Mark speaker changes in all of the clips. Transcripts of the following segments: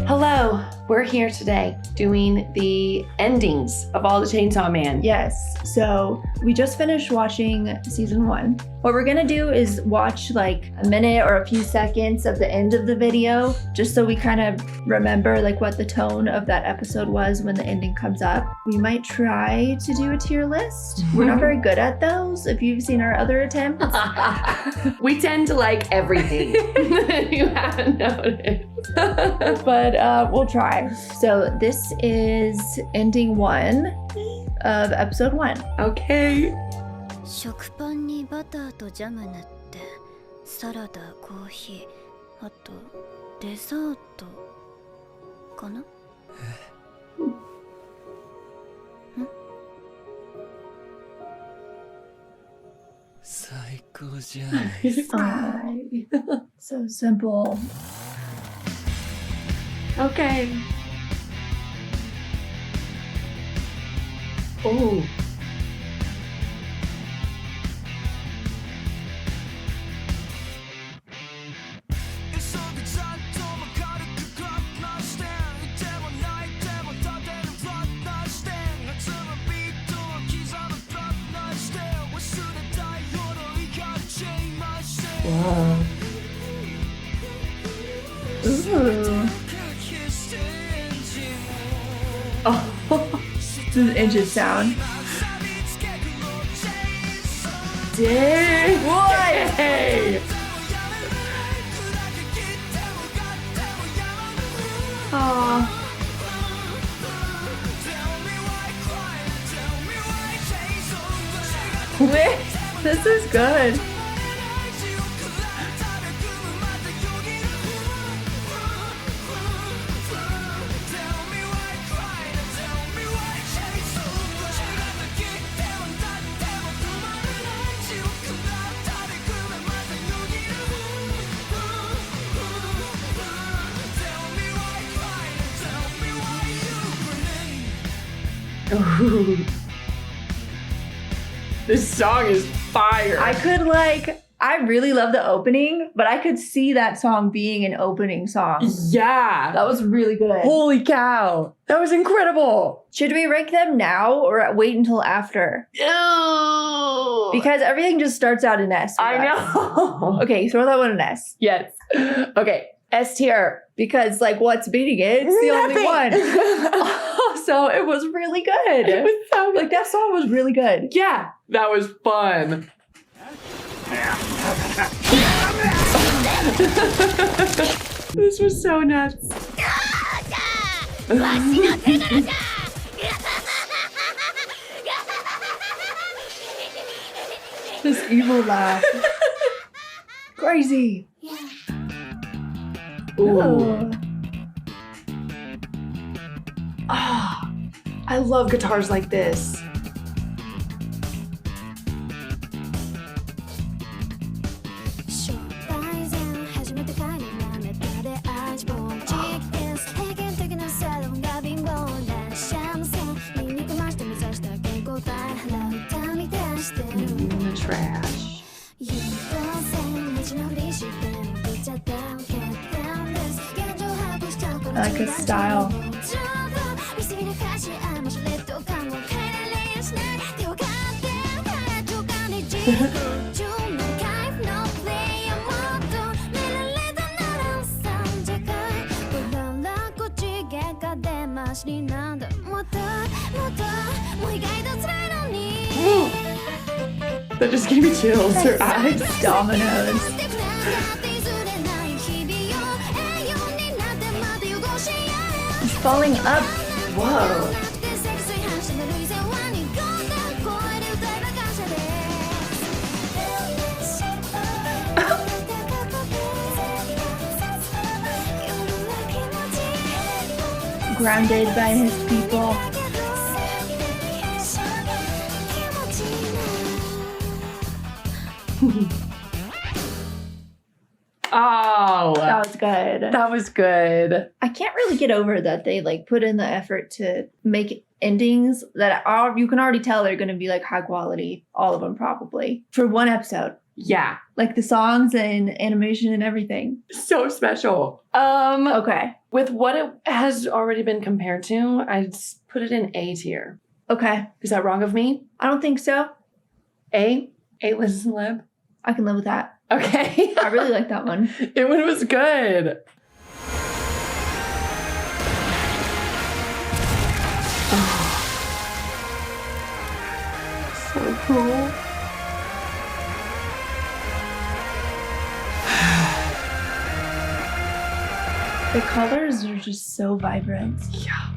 Speaker 1: Hello, we're here today doing the endings of all the Chainsaw Man.
Speaker 2: Yes, so we just finished watching season 1. What we're gonna do is watch like a minute or a few seconds of the end of the video, just so we kind of remember like what the tone of that episode was when the ending comes up. We might try to do a tier list. We're not very good at those, if you've seen our other attempts.
Speaker 1: We tend to like everything. You haven't noticed.
Speaker 2: But we'll try. So this is ending 1 of episode 1.
Speaker 1: Okay.
Speaker 3: 食パンにバターとジャム塗ってサラダ、コーヒー、あとデザートかな？
Speaker 4: 最高じゃないですか。
Speaker 2: So simple.
Speaker 1: Okay. Oh. Wow.
Speaker 2: Ooh.
Speaker 1: Oh.
Speaker 2: This is an engine sound.
Speaker 1: Dang.
Speaker 2: What?
Speaker 1: Hey. Oh.
Speaker 2: Wait, this is good.
Speaker 1: Ooh. This song is fire.
Speaker 2: I really love the opening, but I could see that song being an opening song.
Speaker 1: Yeah.
Speaker 2: That was really good.
Speaker 1: Holy cow. That was incredible.
Speaker 2: Should we rank them now or wait until after?
Speaker 1: Ew.
Speaker 2: Because everything just starts out in S. with
Speaker 1: I
Speaker 2: us.
Speaker 1: know.
Speaker 2: Okay, throw that one in S.
Speaker 1: Yes. Okay. S tier.
Speaker 2: Because like what's beating it? It's the only one. So it was really good.
Speaker 1: It was so good.
Speaker 2: Like that song was really good.
Speaker 1: Yeah. That was fun. This was so nuts.
Speaker 2: This evil laugh. Crazy.
Speaker 1: Ooh. Ah, I love guitars like this. In the trash.
Speaker 2: I like his style.
Speaker 1: That just gave me chills. Her eyes.
Speaker 2: Dominoes. He's falling up.
Speaker 1: Whoa.
Speaker 2: Grounded by his people.
Speaker 1: Oh.
Speaker 2: That was good.
Speaker 1: That was good.
Speaker 2: I can't really get over that they like put in the effort to make endings that are, you can already tell they're going to be like high quality, all of them probably, for one episode.
Speaker 1: Yeah.
Speaker 2: Like the songs and animation and everything.
Speaker 1: So special.
Speaker 2: Okay.
Speaker 1: With what it has already been compared to, I'd put it in A tier.
Speaker 2: Okay.
Speaker 1: Is that wrong of me?
Speaker 2: I don't think so.
Speaker 1: A? A-list celeb?
Speaker 2: I can live with that.
Speaker 1: Okay.
Speaker 2: I really like that one.
Speaker 1: It was good. Oh. So cool.
Speaker 2: The colors are just so vibrant.
Speaker 1: Yeah.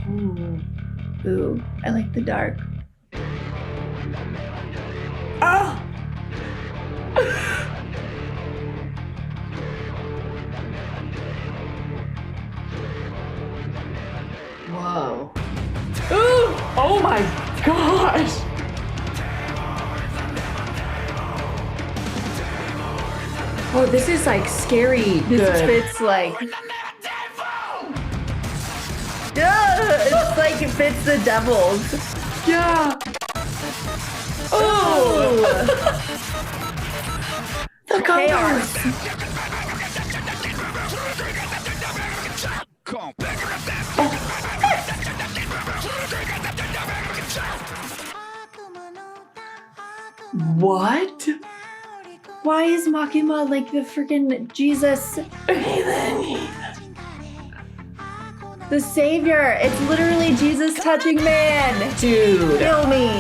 Speaker 1: Ooh.
Speaker 2: Ooh, I like the dark.
Speaker 1: Oh! Whoa. Ooh! Oh my gosh! Oh, this is like scary.
Speaker 2: This fits like. It's like it fits the devils.
Speaker 1: Yeah. Oh. The
Speaker 2: Chaos.
Speaker 1: What?
Speaker 2: Why is Makima like the freaking Jesus? The savior. It's literally Jesus touching man.
Speaker 1: Dude.
Speaker 2: Kill me.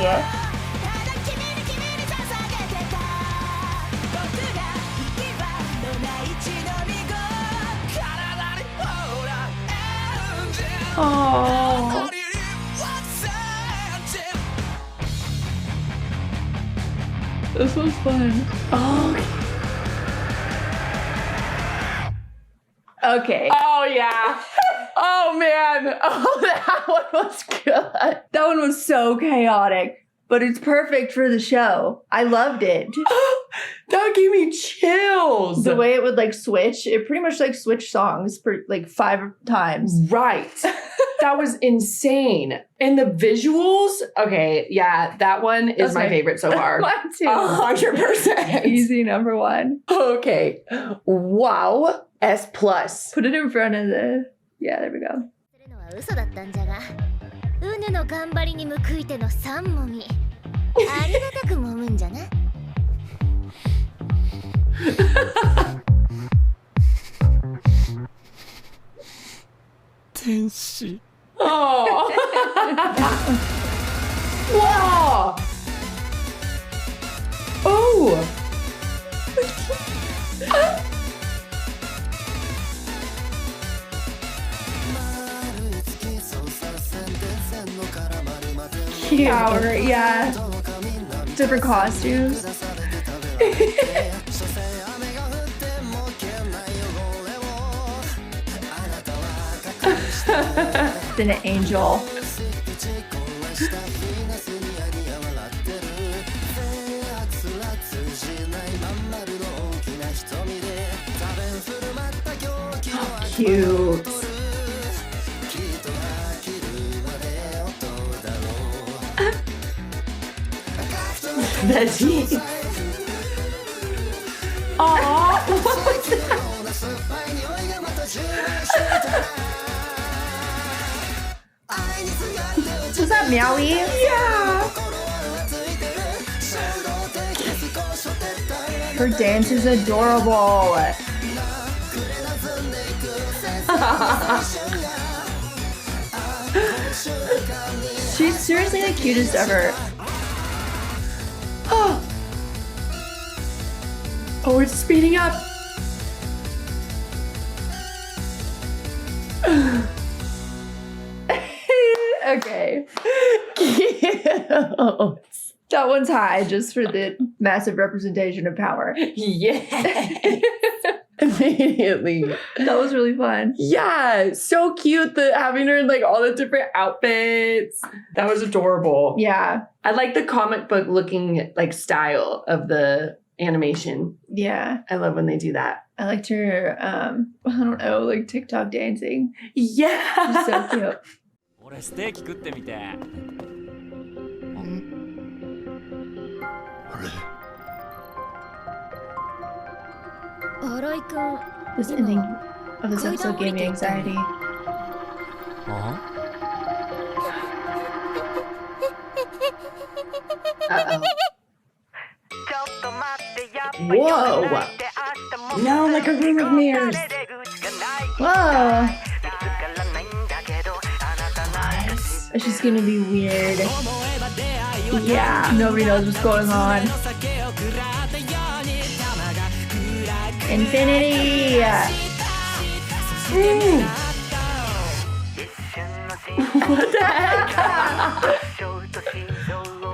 Speaker 1: Oh.
Speaker 2: This was fun.
Speaker 1: Oh.
Speaker 2: Okay.
Speaker 1: Oh yeah. Oh man. Oh, that one was good.
Speaker 2: That one was so chaotic, but it's perfect for the show. I loved it.
Speaker 1: That gave me chills.
Speaker 2: The way it would like switch, it pretty much like switched songs for like 5 times.
Speaker 1: Right. That was insane. And the visuals, okay, yeah, that one is my
Speaker 2: Okay.
Speaker 1: favorite so far.
Speaker 2: Mine too.
Speaker 1: 100%.
Speaker 2: Easy number 1.
Speaker 1: Okay. Wow. S plus.
Speaker 2: Put it in front of the. Yeah, there we go.
Speaker 3: するのは嘘だったんじゃが、うぬの頑張りに報いての三もみ、ありがたく揉むんじゃな。
Speaker 4: 天使
Speaker 1: Oh. Wow. Oh.
Speaker 2: Cute. Power, yeah. Different costumes. Then an angel. Cute.
Speaker 1: That's he. Aww. What's that?
Speaker 2: Was that Meowie?
Speaker 1: Yeah.
Speaker 2: Her dance is adorable. She's seriously the cutest ever.
Speaker 1: Oh. Oh, it's speeding up.
Speaker 2: Okay.
Speaker 1: Cute.
Speaker 2: That one's high just for the massive representation of power.
Speaker 1: Yeah. Immediately.
Speaker 2: That was really fun.
Speaker 1: Yeah, so cute. The having her in like all the different outfits. That was adorable.
Speaker 2: Yeah.
Speaker 1: I like the comic book looking like style of the animation.
Speaker 2: Yeah.
Speaker 1: I love when they do that.
Speaker 2: I liked her, I don't know, like TikTok dancing.
Speaker 1: Yeah.
Speaker 2: She's so cute.
Speaker 4: 俺ステーキ食ってみて。
Speaker 5: あれ
Speaker 3: 新井くん
Speaker 2: This ending of this episode gave me anxiety.
Speaker 4: あ
Speaker 1: Uh-oh. Whoa. No, like a room of mirrors.
Speaker 2: Whoa! It's just gonna be weird.
Speaker 1: Yeah.
Speaker 2: Nobody knows what's going on. Infinity!
Speaker 1: What the heck?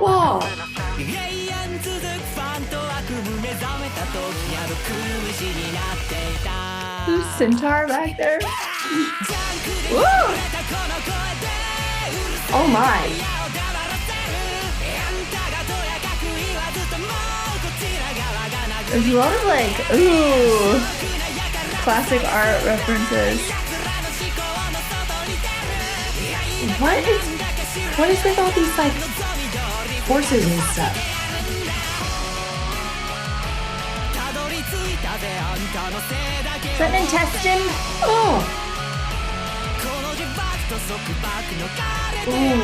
Speaker 1: Whoa.
Speaker 2: Who's Centaur back there? Woo!
Speaker 1: Oh my.
Speaker 2: There's a lot of like, ooh, classic art references.
Speaker 1: What is with all these like horses and stuff?
Speaker 2: Is that an intestine?
Speaker 1: Oh.
Speaker 2: Ooh,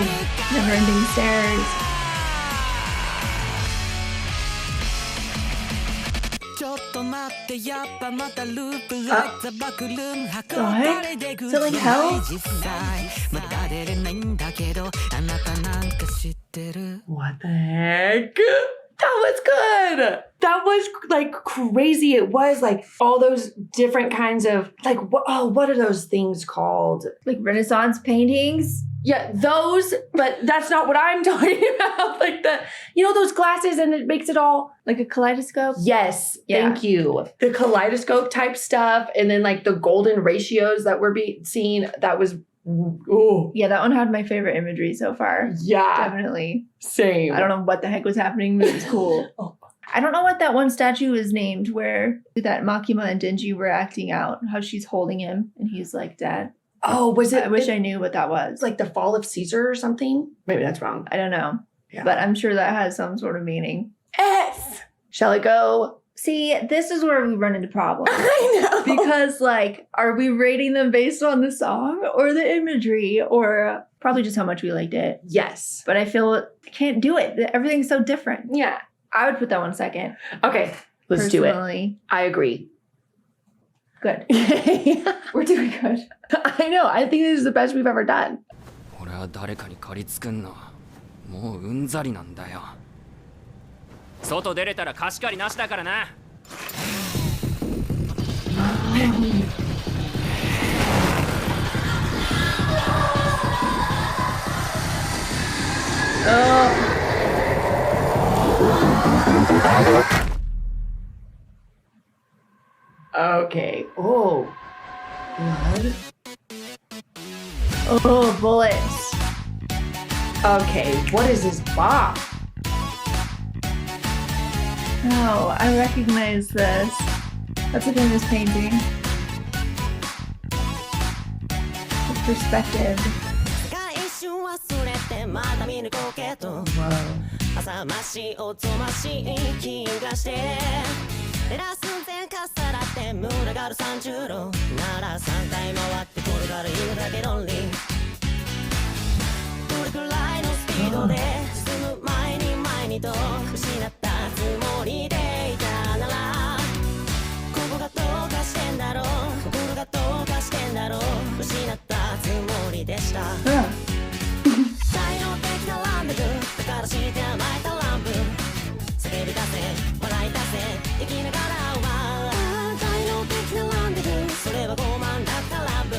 Speaker 2: never-ending stairs.
Speaker 4: ちょっと待ってやっぱまたループライザバクルーム箱
Speaker 2: What? Is it like hell?
Speaker 4: 実際まだ出れないんだけどあなたなんか知ってる
Speaker 1: What the heck? That was good. That was like crazy. It was like all those different kinds of like what are those things called?
Speaker 2: Like Renaissance paintings?
Speaker 1: Yeah, those, but that's not what I'm talking about. Like those glasses and it makes it all.
Speaker 2: Like a kaleidoscope?
Speaker 1: Yes,
Speaker 2: Yeah.
Speaker 1: thank you. The kaleidoscope type stuff and then like the golden ratios that we're seeing, that was, oh,
Speaker 2: Yeah, that one had my favorite imagery so far.
Speaker 1: yeah,
Speaker 2: Definitely.
Speaker 1: same.
Speaker 2: I don't know what the heck was happening, but it was cool.
Speaker 1: Oh.
Speaker 2: I don't know what that one statue is named where that Makima and Denji were acting out, how she's holding him and he's like, Dad.
Speaker 1: Oh, was it?
Speaker 2: I wish I knew what that was.
Speaker 1: like the fall of Caesar or something? Maybe that's wrong.
Speaker 2: I don't know.
Speaker 1: Yeah.
Speaker 2: But I'm sure that has some sort of meaning.
Speaker 1: S. Shall I go?
Speaker 2: See, this is where we run into problems.
Speaker 1: I know.
Speaker 2: Because, like, are we rating them based on the song or the imagery or probably just how much we liked it?
Speaker 1: Yes.
Speaker 2: But I feel I can't do it. Everything's so different.
Speaker 1: Yeah.
Speaker 2: I would put that one second.
Speaker 1: Okay. Let's do it.
Speaker 2: Personally.
Speaker 1: I agree.
Speaker 2: Good.
Speaker 1: I
Speaker 2: We're doing good.
Speaker 1: know. I think this is the best we've ever done.
Speaker 4: 俺は誰かに借りつくんのもううんざりなんだよ外出れたら貸し借りなしだからな
Speaker 1: Okay. Oh. Blood.
Speaker 2: Oh, bullets.
Speaker 1: Okay. What is this box?
Speaker 2: Oh, I recognize this. That's a famous painting. The perspective.
Speaker 6: 一瞬忘れてまだ見ぬ光景と
Speaker 1: Whoa.
Speaker 6: 浅ましいおぞましい気がして照らす前かさらって群がる30度なら3回回って転がる犬だけロンリーどれくらいのスピードで進む前に前にと失ったつもりでいたならここがどうかしてんだろう心がどうかしてんだろう失ったつもりでした
Speaker 2: Ugh.
Speaker 6: 才能的なランデブーだからして甘えたランプ叫び出せ笑い出せ生きながらは才能的なランデブーそれは傲慢だったラブ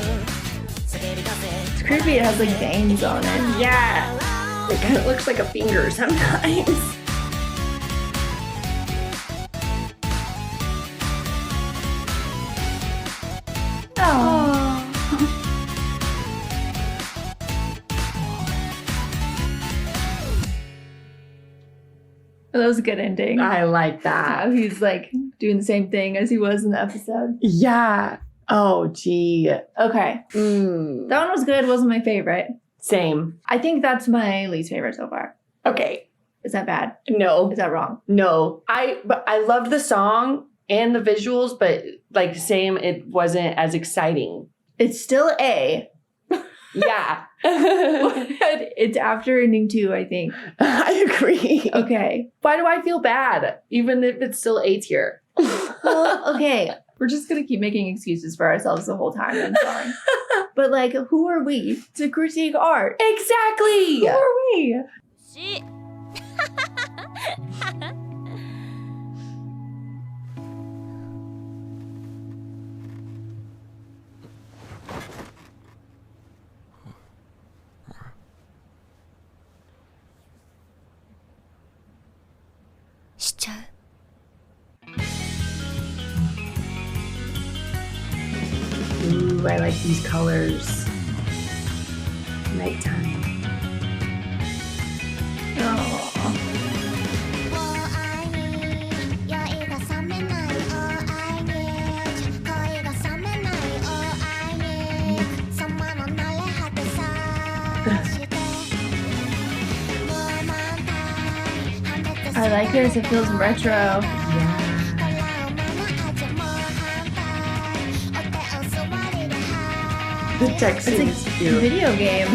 Speaker 6: 叫び出せ
Speaker 2: It's creepy. It has like veins on it.
Speaker 1: Yeah. It kind of looks like a finger sometimes.
Speaker 2: Oh. That was a good ending.
Speaker 1: I like that.
Speaker 2: He's like doing the same thing as he was in the episode.
Speaker 1: Yeah. Oh, gee.
Speaker 2: Okay. That one was good. Wasn't my favorite.
Speaker 1: Same.
Speaker 2: I think that's my least favorite so far.
Speaker 1: Okay.
Speaker 2: Is that bad?
Speaker 1: No.
Speaker 2: Is that wrong?
Speaker 1: No. But I loved the song and the visuals, but like same, it wasn't as exciting.
Speaker 2: It's still A.
Speaker 1: Yeah.
Speaker 2: But it's after ending 2, I think.
Speaker 1: I agree.
Speaker 2: Okay.
Speaker 1: Why do I feel bad? Even if it's still A tier.
Speaker 2: Well, okay. We're just going to keep making excuses for ourselves the whole time. I'm sorry. But like, who are we to critique art?
Speaker 1: Exactly.
Speaker 2: Who are we?
Speaker 3: ししちゃう
Speaker 1: Ooh, I like these colors. Nighttime.
Speaker 2: Oh.
Speaker 3: 酔いが覚めない Oh I need 恋が覚めない Oh I need 様の慣れ果てさして
Speaker 2: I like this. It feels retro.
Speaker 1: Yeah. The text
Speaker 2: It's
Speaker 1: is
Speaker 2: a
Speaker 1: cute.
Speaker 2: video game.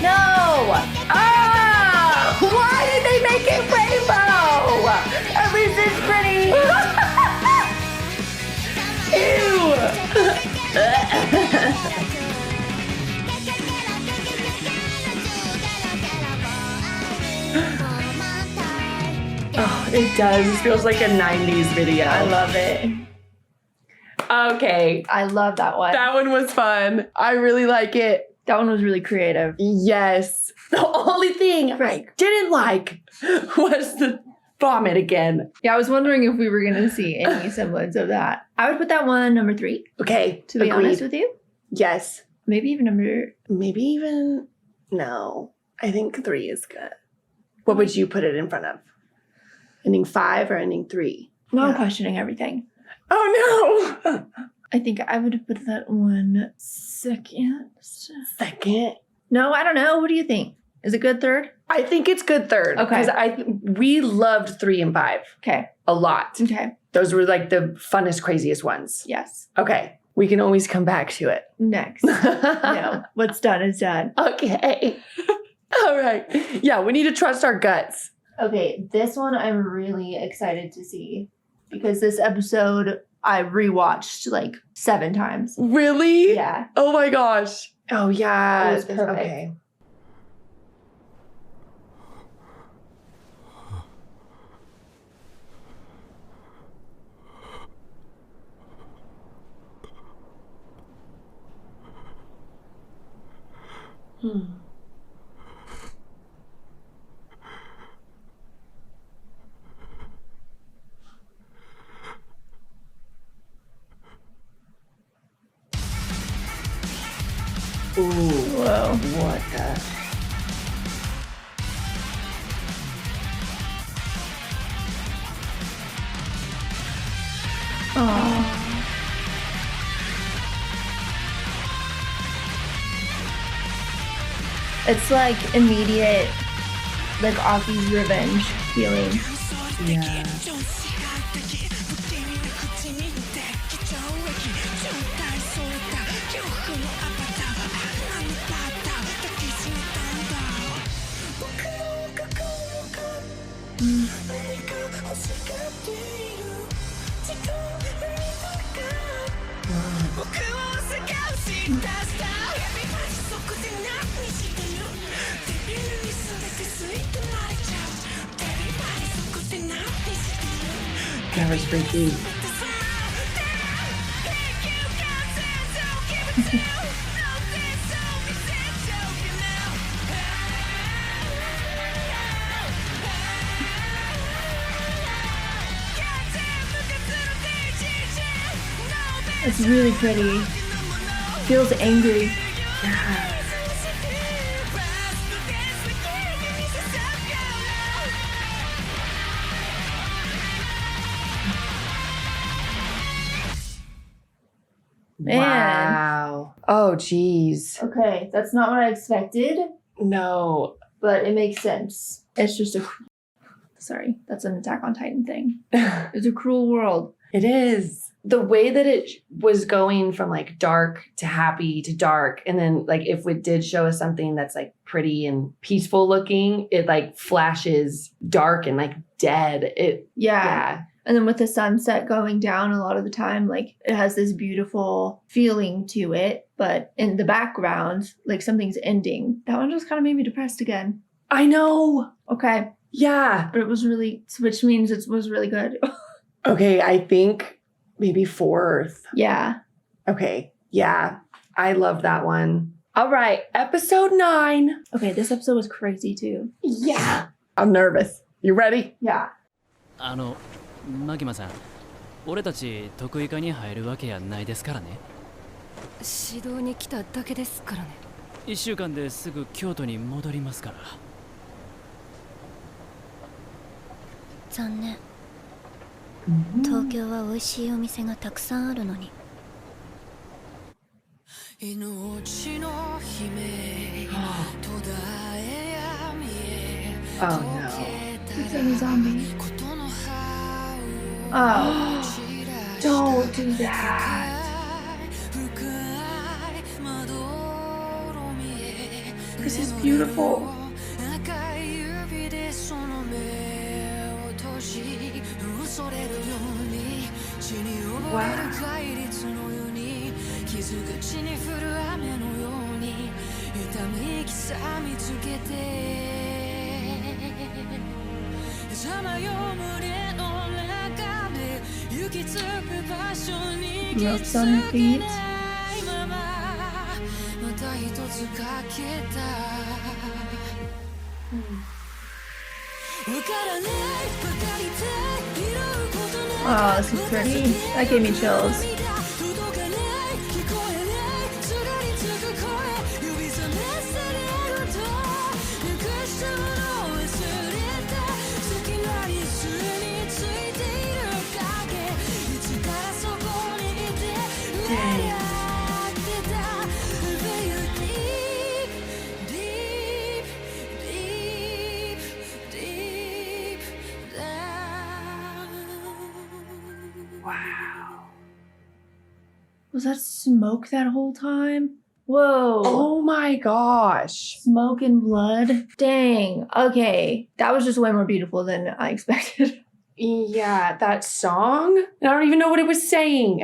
Speaker 2: No! Ah! Why did they make it rainbow? At least it's pretty.
Speaker 1: Oh, it does. It feels like a 90s video.
Speaker 2: I love it.
Speaker 1: Okay.
Speaker 2: I love that one.
Speaker 1: That one was fun. I really like it.
Speaker 2: That one was really creative.
Speaker 1: Yes. The only thing I didn't like was the vomit again.
Speaker 2: Yeah, I was wondering if we were going to see any semblance of that. I would put that one number 3,
Speaker 1: Okay.
Speaker 2: to be
Speaker 1: agreed.
Speaker 2: honest with you.
Speaker 1: Yes.
Speaker 2: Maybe even number...
Speaker 1: Maybe even, no. I think 3 is good. What would you put it in front of? Ending 5 or ending 3?
Speaker 2: No, I'm
Speaker 1: Yeah.
Speaker 2: questioning everything.
Speaker 1: Oh no!
Speaker 2: I think I would have put that one second.
Speaker 1: Second.
Speaker 2: No, I don't know. What do you think? Is it good third?
Speaker 1: I think it's good third.
Speaker 2: Okay.
Speaker 1: Because we loved 3 and 5
Speaker 2: Okay.
Speaker 1: a lot.
Speaker 2: Okay.
Speaker 1: Those were like the funnest, craziest ones.
Speaker 2: Yes.
Speaker 1: Okay. We can always come back to it.
Speaker 2: Next. No. What's done is done.
Speaker 1: Okay. All right. Yeah, we need to trust our guts.
Speaker 2: Okay, this one I'm really excited to see because this episode I rewatched like 7 times.
Speaker 1: Really?
Speaker 2: Yeah.
Speaker 1: Oh my gosh. Oh yeah.
Speaker 2: It was perfect.
Speaker 1: Okay. Ooh.
Speaker 2: Whoa.
Speaker 1: What the?
Speaker 2: Oh. It's like immediate, like Aki's revenge feeling.
Speaker 1: Yeah. That was freaky.
Speaker 2: It's really pretty. Feels angry.
Speaker 1: Yeah.
Speaker 2: Man.
Speaker 1: Wow. Oh, geez.
Speaker 2: Okay, that's not what I expected,
Speaker 1: No.
Speaker 2: but it makes sense. It's just a. Sorry, that's an Attack on Titan thing. It's a cruel world.
Speaker 1: It is. The way that it was going from like dark to happy to dark. And then like if it did show us something that's like pretty and peaceful looking, it like flashes dark and like dead. Yeah.
Speaker 2: And then with the sunset going down a lot of the time, like it has this beautiful feeling to it. But in the background, like something's ending. That one just kind of made me depressed again.
Speaker 1: I know.
Speaker 2: Okay.
Speaker 1: Yeah.
Speaker 2: But it was really, which means it was really good.
Speaker 1: Okay. I think maybe 4th.
Speaker 2: Yeah.
Speaker 1: Okay. Yeah. I love that one. All right. Episode 9.
Speaker 2: Okay, this episode was crazy too.
Speaker 1: Yeah. I'm nervous. You ready?
Speaker 2: Yeah.
Speaker 4: マキマさん、俺たち得意科に入るわけやないですからね。
Speaker 5: 指導に来ただけですからね。
Speaker 4: 1週間ですぐ京都に戻りますから。
Speaker 3: 残念。東京は美味しいお店がたくさんあるのに。
Speaker 6: 命の姫途絶えやみえ
Speaker 1: Oh no.
Speaker 2: It's like a zombie.
Speaker 6: ことの葉を
Speaker 2: Oh,
Speaker 1: Don't do that.
Speaker 6: 深いまどろみへ
Speaker 1: This is beautiful.
Speaker 6: 赤い指でその目を閉じ恐れるように血に溺れる戒律のように傷が血に降る雨のように痛み刻みつけてさまよう胸の中で行き着く場所に気づ
Speaker 2: Ropes on her
Speaker 6: け
Speaker 2: feet.
Speaker 6: ないまままた一つかけたわからないばかりで拾うことない
Speaker 2: Oh, this is pretty. That gave me chills.
Speaker 6: 届かない聞こえないすがりつく声指さめされるとなくしたものを忘れた好きな椅子についている影いつからそこにいて笑ってた Very deep, deep, deep, deep down.
Speaker 1: Wow.
Speaker 2: Was that smoke that whole time? Whoa.
Speaker 1: Oh my gosh.
Speaker 2: Smoke and blood. Dang. Okay. That was just way more beautiful than I expected.
Speaker 1: Yeah, that song. I don't even know what it was saying.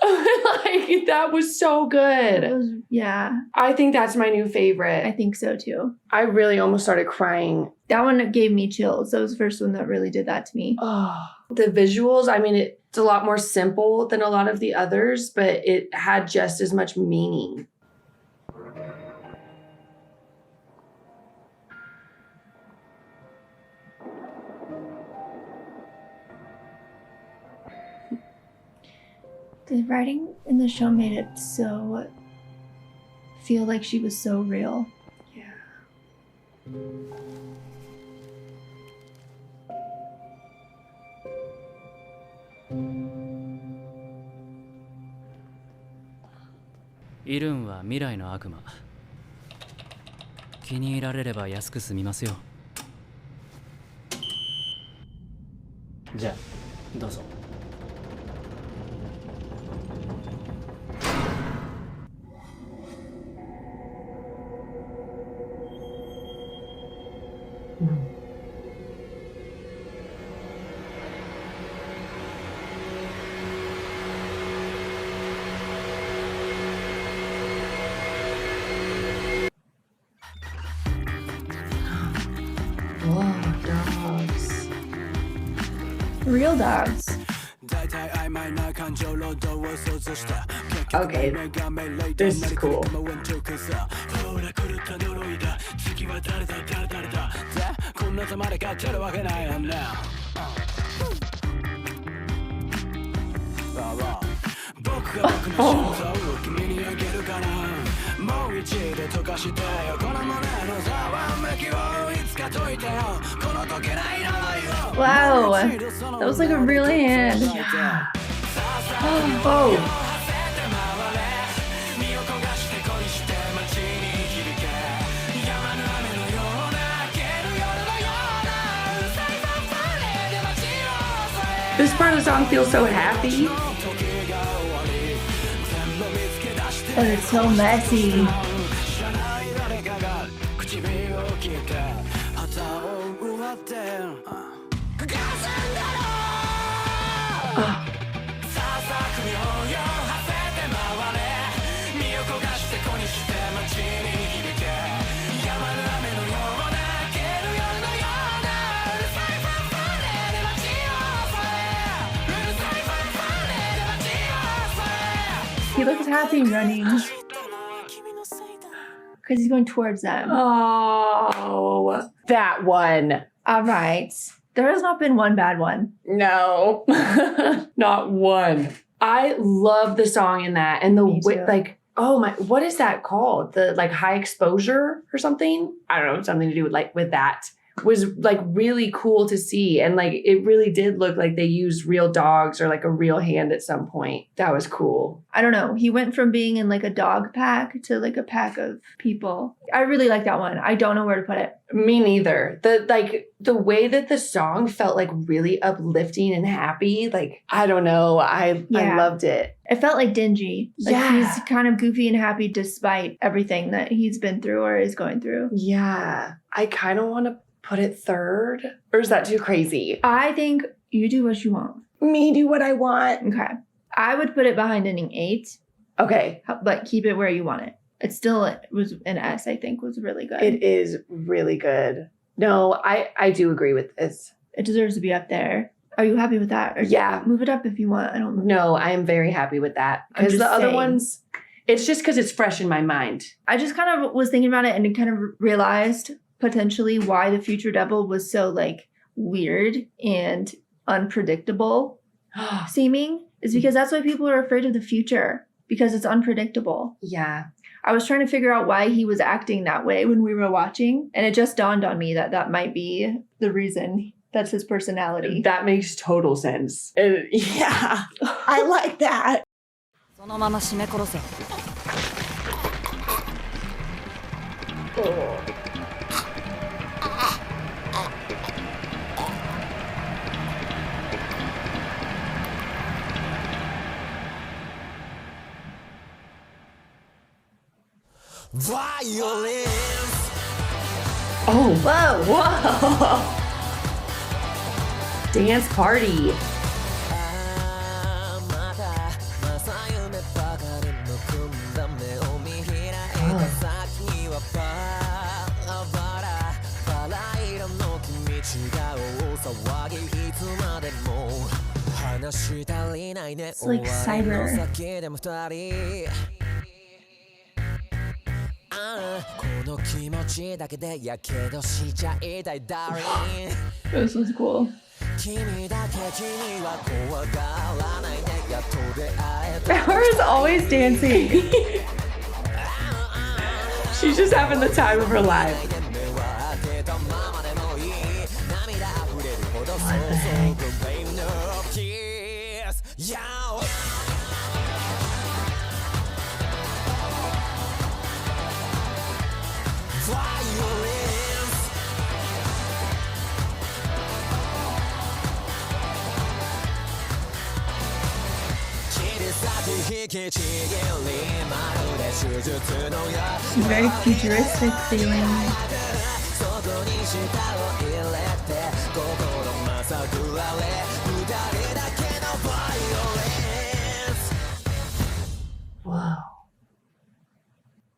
Speaker 1: Like, that was so
Speaker 2: It
Speaker 1: good.
Speaker 2: was, yeah,
Speaker 1: I think that's my new
Speaker 2: I
Speaker 1: favorite.
Speaker 2: think so too.
Speaker 1: I really almost started crying.
Speaker 2: That one gave me chills. That was the first one that really did that to me.
Speaker 1: Oh, the visuals. I mean, it's a lot more simple than a lot of the others, but it had just as much meaning.
Speaker 2: The writing in the show made it so feel like she was so real.
Speaker 1: Yeah.
Speaker 4: イルンは未来の悪魔。気に入られれば安く済みますよ。じゃあどうぞ。
Speaker 1: Oh, dogs.
Speaker 2: Real dogs.
Speaker 1: Okay, this is cool.
Speaker 2: Wow, that was like a real hand.
Speaker 1: Oh, this part of the song feels so happy.
Speaker 2: But it's so messy. He looks happy running because he's going towards them.
Speaker 1: Oh, that one.
Speaker 2: All right. There has not been one bad one.
Speaker 1: No, not one. I love the song in that. And the
Speaker 2: Me
Speaker 1: way,
Speaker 2: too.
Speaker 1: like, oh my, what is that called? The like high exposure or something? I don't know, something to do with that. Was like really cool to see. And like, it really did look like they used real dogs or like a real hand at some point. That was cool.
Speaker 2: I don't know. He went from being in like a dog pack to like a pack of people. I really like that one. I don't know where to put it.
Speaker 1: Me neither. The way that the song felt like really uplifting and happy. Like, I don't know. I loved it.
Speaker 2: It felt like dingy. Like
Speaker 1: Yeah.
Speaker 2: he's kind of goofy and happy despite everything that he's been through or is going through.
Speaker 1: Yeah. I kind of want to put it third. Or is that too crazy?
Speaker 2: I think you do what you want.
Speaker 1: Me do what I want.
Speaker 2: Okay. I would put it behind inning 8,
Speaker 1: Okay.
Speaker 2: but keep it where you want it. It still was an S, I think, was really good.
Speaker 1: It is really good. No, I do agree with this.
Speaker 2: It deserves to be up there. Are you happy with that? Or
Speaker 1: Yeah.
Speaker 2: move it up if you want. I don't know.
Speaker 1: No, I am very happy with that.
Speaker 2: I'm
Speaker 1: Because
Speaker 2: just
Speaker 1: the other
Speaker 2: saying.
Speaker 1: ones, it's just because it's fresh in my mind.
Speaker 2: I just kind of was thinking about it and kind of realized potentially why the Future Devil was so like weird and unpredictable seeming is because that's why people are afraid of the future, because it's unpredictable.
Speaker 1: Yeah.
Speaker 2: I was trying to figure out why he was acting that way when we were watching, and it just dawned on me that that might be the reason. That's his personality.
Speaker 1: That makes total sense. Yeah. I like that.
Speaker 5: そのまま絞め殺せ
Speaker 6: Violence.
Speaker 1: Oh,
Speaker 2: Whoa!
Speaker 1: whoa. Dance party.
Speaker 6: まだ正夢ばかりの組んだ目を見開いた先にはバラバラ色の君違う騒ぎいつまでも話し足りないね
Speaker 2: It's like cyber.
Speaker 6: 終わりの先でも二人この気持ちだけでやけどしちゃいたいダーリン
Speaker 2: This was cool.
Speaker 6: 君だけ君は怖がらないでやっと出会えた
Speaker 1: Her is always dancing. She's just having the time of her life.
Speaker 6: 目は開けたままでもいい涙溢れるほど想像 Rain of Kiss Yeah Violence
Speaker 2: Very futuristic feeling.
Speaker 6: そこに舌を入れて心まさぐられ二人だけの Violence
Speaker 1: Whoa.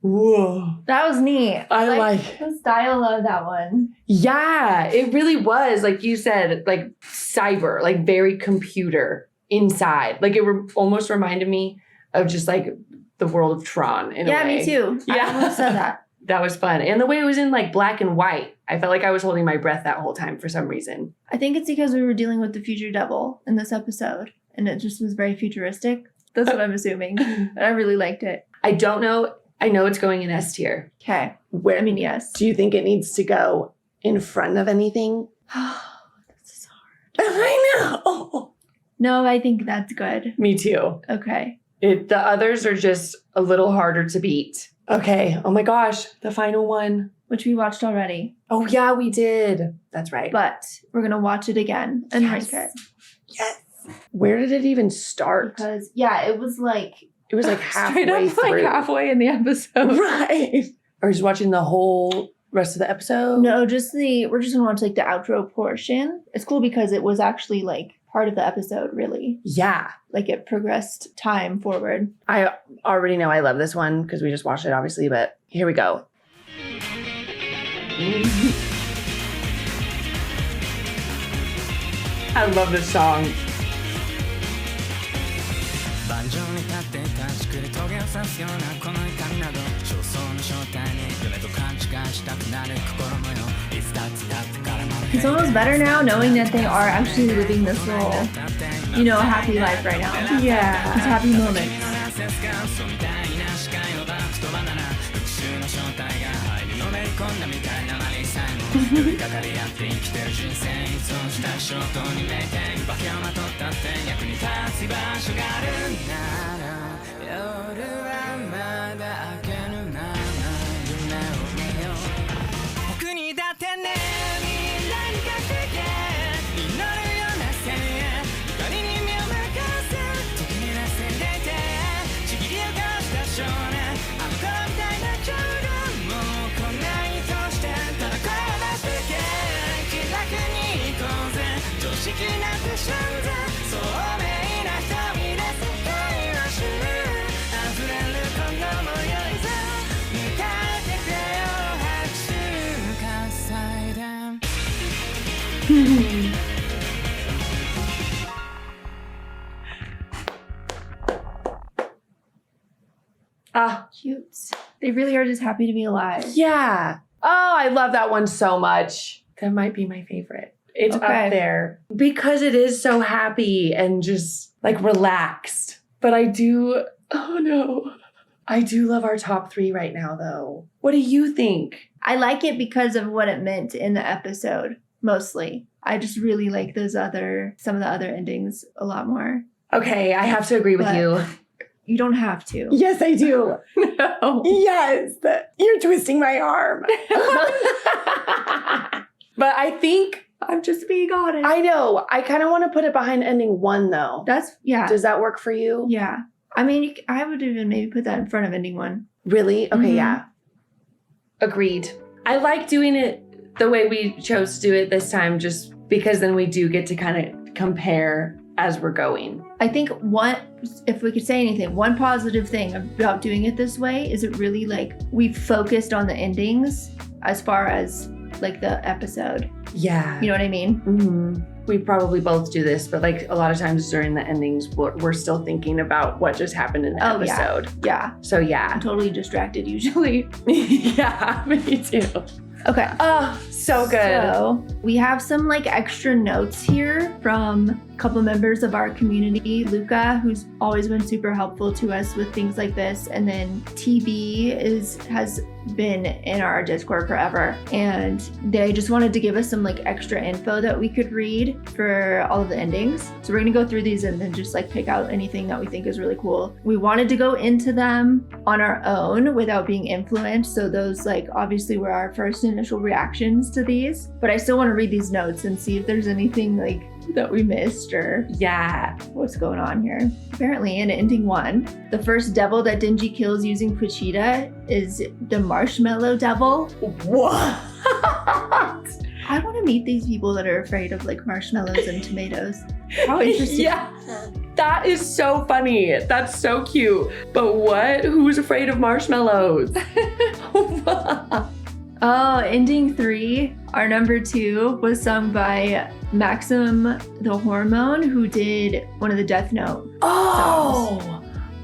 Speaker 1: Whoa.
Speaker 2: That was neat.
Speaker 1: I like-
Speaker 2: the style of that one.
Speaker 1: Yeah, it really was. Like you said, like cyber, like very computer inside. Like it almost reminded me of just like the world of Tron in a way.
Speaker 2: Me too. I almost said that.
Speaker 1: That was fun. And the way it was in like black and white, I felt like I was holding my breath that whole time for some reason.
Speaker 2: I think it's because we were dealing with the future devil in this episode, and it just was very futuristic. That's what I'm assuming. And I really liked it.
Speaker 1: I don't know. I know it's going in S tier.
Speaker 2: Okay.
Speaker 1: Where,
Speaker 2: I mean, yes.
Speaker 1: do you think it needs to go in front of anything?
Speaker 2: This is hard.
Speaker 1: I know.
Speaker 2: No, I think that's good.
Speaker 1: Me too.
Speaker 2: Okay.
Speaker 1: The others are just a little harder to beat. Okay. Oh my gosh. The final one.
Speaker 2: Which we watched already.
Speaker 1: Oh yeah, we did. That's right.
Speaker 2: But we're going to watch it again and rank it.
Speaker 1: Yes. Where did it even start?
Speaker 2: Because, it was like...
Speaker 1: It was like halfway through.
Speaker 2: Like halfway in the episode.
Speaker 1: Right. Are you just watching the whole rest of the episode?
Speaker 2: No, we're just going to watch like the outro portion. It's cool because it was actually like part of the episode, really.
Speaker 1: Yeah.
Speaker 2: Like it progressed time forward.
Speaker 1: I already know I love this one because we just watched it, obviously, but here we go. I love this song.
Speaker 4: 盤上に立って立ちくり棘を刺すようなこの怒りなど焦燥の正体に夢と勘違いしたくなる心模様いつだってからま
Speaker 2: It's almost better now knowing that they are actually living this little, happy life right now.
Speaker 1: Yeah.
Speaker 2: It's happy moments.
Speaker 4: そうみたいな視界をバックとバナナ復讐の正体が肺にのめり込んだみたいなマリーさえも寄りかかり合って生きてる人生いつをした衝動に名店化けをまとったって役に立つ居場所があるなら夜はまだ明けぬまま夢を見よう僕にだってね未来にかけて祈るような線光に目を向かす時にらせていてちぎりをかした少年あの頃みたいな冗談もう来ないとしてただ声を出してけ気楽に行こうぜ常識なんて知らんぜ聡明な瞳で世界を知る溢れるこの模様いざ迎えてくれよ拍手喝采で
Speaker 1: Ah,
Speaker 2: Cute. They really are just happy to be alive.
Speaker 1: yeah. Oh, I love that one so much. That might be my favorite. It's
Speaker 2: Okay.
Speaker 1: up there because it is so happy and just like relaxed. But I do love our top 3 right now, though. What do you think?
Speaker 2: I like it because of what it meant in the episode, mostly. I just really like some of the other endings a lot more.
Speaker 1: Okay, I have to agree with
Speaker 2: But-
Speaker 1: you.
Speaker 2: You don't have to.
Speaker 1: Yes, I do.
Speaker 2: No.
Speaker 1: Yes, you're twisting my arm. But I think,
Speaker 2: I'm just being honest.
Speaker 1: I know, I kind of want to put it behind ending 1, though. Does that work for you?
Speaker 2: Yeah. I mean, I would even maybe put that in front of ending 1.
Speaker 1: Really? Okay,
Speaker 2: Mhm.
Speaker 1: yeah. Agreed. I like doing it the way we chose to do it this time, just because then we do get to kind of compare as we're going.
Speaker 2: I think if we could say anything, one positive thing about doing it this way is it really like we focused on the endings as far as like the episode.
Speaker 1: Yeah.
Speaker 2: You know what I mean?
Speaker 1: Mm-hmm. We probably both do this, but like a lot of times during the endings, we're still thinking about what just happened in the
Speaker 2: Oh, yeah.
Speaker 1: episode.
Speaker 2: Yeah.
Speaker 1: So yeah.
Speaker 2: I'm totally distracted usually.
Speaker 1: Yeah, me too.
Speaker 2: Okay.
Speaker 1: Oh, so good.
Speaker 2: So we have some like extra notes here from a couple members of our community. Luca, who's always been super helpful to us with things like this, and then TB has been in our Discord forever, and they just wanted to give us some like extra info that we could read for all of the endings. So we're gonna go through these and then just like pick out anything that we think is really cool. We wanted to go into them on our own without being influenced, so those like obviously were our first initial reactions to these, but I still want to read these notes and see if there's anything like that we missed or
Speaker 1: Yeah.
Speaker 2: what's going on here. Apparently in ending 1, the first devil that Denji kills using Kuchita is the marshmallow devil.
Speaker 1: What?
Speaker 2: I want to meet these people that are afraid of like marshmallows and tomatoes. How interesting.
Speaker 1: Yeah. That is so funny. That's so cute. But what? Who's afraid of marshmallows?
Speaker 2: Oh, ending 3, our number 2 was sung by Maxim the Hormone, who did one of the Death Note.
Speaker 1: Oh,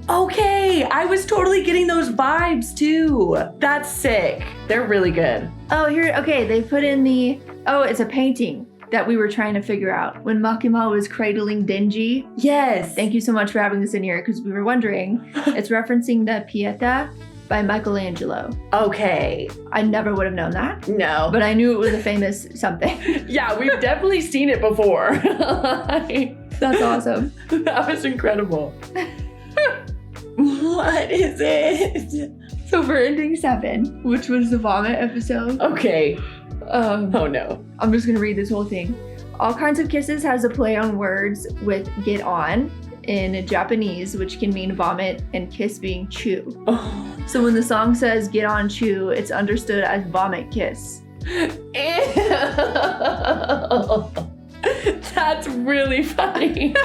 Speaker 1: okay. I was totally getting those vibes too. That's sick. They're really good.
Speaker 2: Oh, here, okay, they put in it's a painting that we were trying to figure out when Makima was cradling Denji.
Speaker 1: Yes.
Speaker 2: Thank you so much for having this in here because we were wondering. It's referencing the Pieta by Michelangelo.
Speaker 1: Okay.
Speaker 2: I never would have known that,
Speaker 1: No.
Speaker 2: but I knew it was a famous something.
Speaker 1: Yeah, we've definitely seen it before.
Speaker 2: That's awesome.
Speaker 1: That was incredible. What is it?
Speaker 2: So for ending 7, which was the vomit episode,
Speaker 1: Okay. Oh no.
Speaker 2: I'm just gonna read this whole thing. All Kinds of Kisses has a play on words with get on in Japanese, which can mean vomit, and kiss being chew.
Speaker 1: Oh.
Speaker 2: So when the song says get on chew, it's understood as vomit kiss.
Speaker 1: Ew. That's really funny.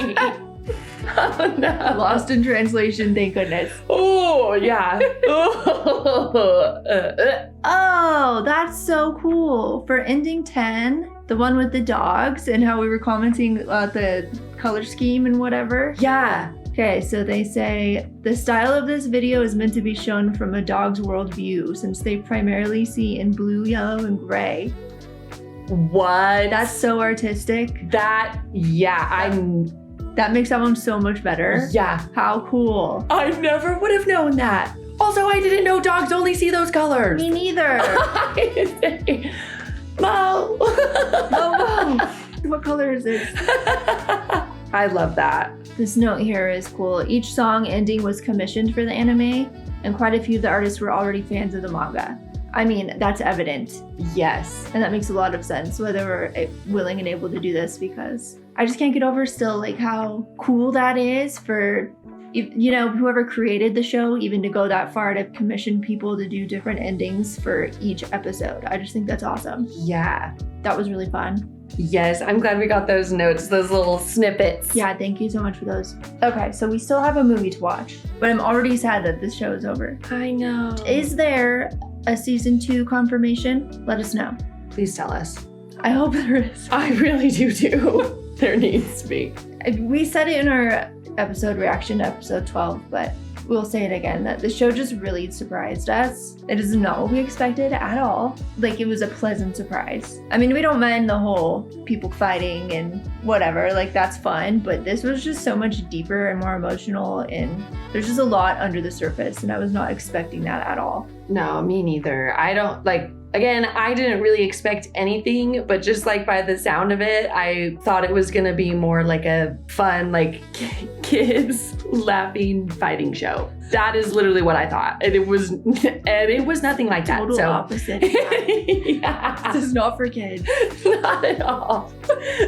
Speaker 1: Oh no.
Speaker 2: Lost in translation, thank goodness.
Speaker 1: Oh yeah.
Speaker 2: Oh, that's so cool. For ending 10, the one with the dogs and how we were commenting about the color scheme and whatever.
Speaker 1: Yeah.
Speaker 2: Okay, so they say, the style of this video is meant to be shown from a dog's worldview since they primarily see in blue, yellow, and gray.
Speaker 1: What?
Speaker 2: That's so artistic.
Speaker 1: That
Speaker 2: That makes that one so much better.
Speaker 1: Yeah.
Speaker 2: How cool.
Speaker 1: I never would have known that. Also, I didn't know dogs only see those colors.
Speaker 2: Me neither.
Speaker 1: Mo.
Speaker 2: Oh, what color is this?
Speaker 1: I love that.
Speaker 2: This note here is cool. Each song ending was commissioned for the anime, and quite a few of the artists were already fans of the manga. I mean, that's evident,
Speaker 1: Yes.
Speaker 2: and that makes a lot of sense why they were willing and able to do this, because I just can't get over still like how cool that is for, you know, whoever created the show, even to go that far to commission people to do different endings for each episode. I just think that's awesome.
Speaker 1: Yeah.
Speaker 2: That was really fun.
Speaker 1: Yes, I'm glad we got those notes, those little snippets.
Speaker 2: Yeah, thank you so much for those. Okay, so we still have a movie to watch, but I'm already sad that this show is over.
Speaker 1: I know.
Speaker 2: Is there a season 2 confirmation? Let us know.
Speaker 1: Please tell us.
Speaker 2: I hope there is.
Speaker 1: I really do too. There needs to be.
Speaker 2: We said it in our episode reaction to episode 12, but we'll say it again, that the show just really surprised us. It is not what we expected at all. Like, it was a pleasant surprise. I mean, we don't mind the whole people fighting and whatever, like that's fun, but this was just so much deeper and more emotional, and there's just a lot under the surface, and I was not expecting that at all.
Speaker 1: No, me neither. I don't again, I didn't really expect anything, but just like by the sound of it, I thought it was gonna be more like a fun, like kids laughing fighting show. That is literally what I thought. And it was nothing like that.
Speaker 2: Total
Speaker 1: So
Speaker 2: opposite.
Speaker 1: yeah.
Speaker 2: This is not for kids.
Speaker 1: Not at all.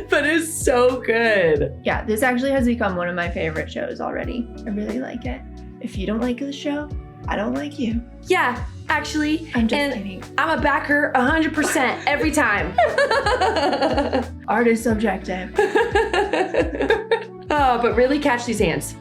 Speaker 1: But it's so good.
Speaker 2: Yeah, this actually has become one of my favorite shows already. I really like it. If you don't like the show, I don't like you.
Speaker 1: Yeah, actually.
Speaker 2: I'm just
Speaker 1: and
Speaker 2: kidding.
Speaker 1: I'm a backer 100% every time.
Speaker 2: Art is subjective.
Speaker 1: Oh, but really catch these hands.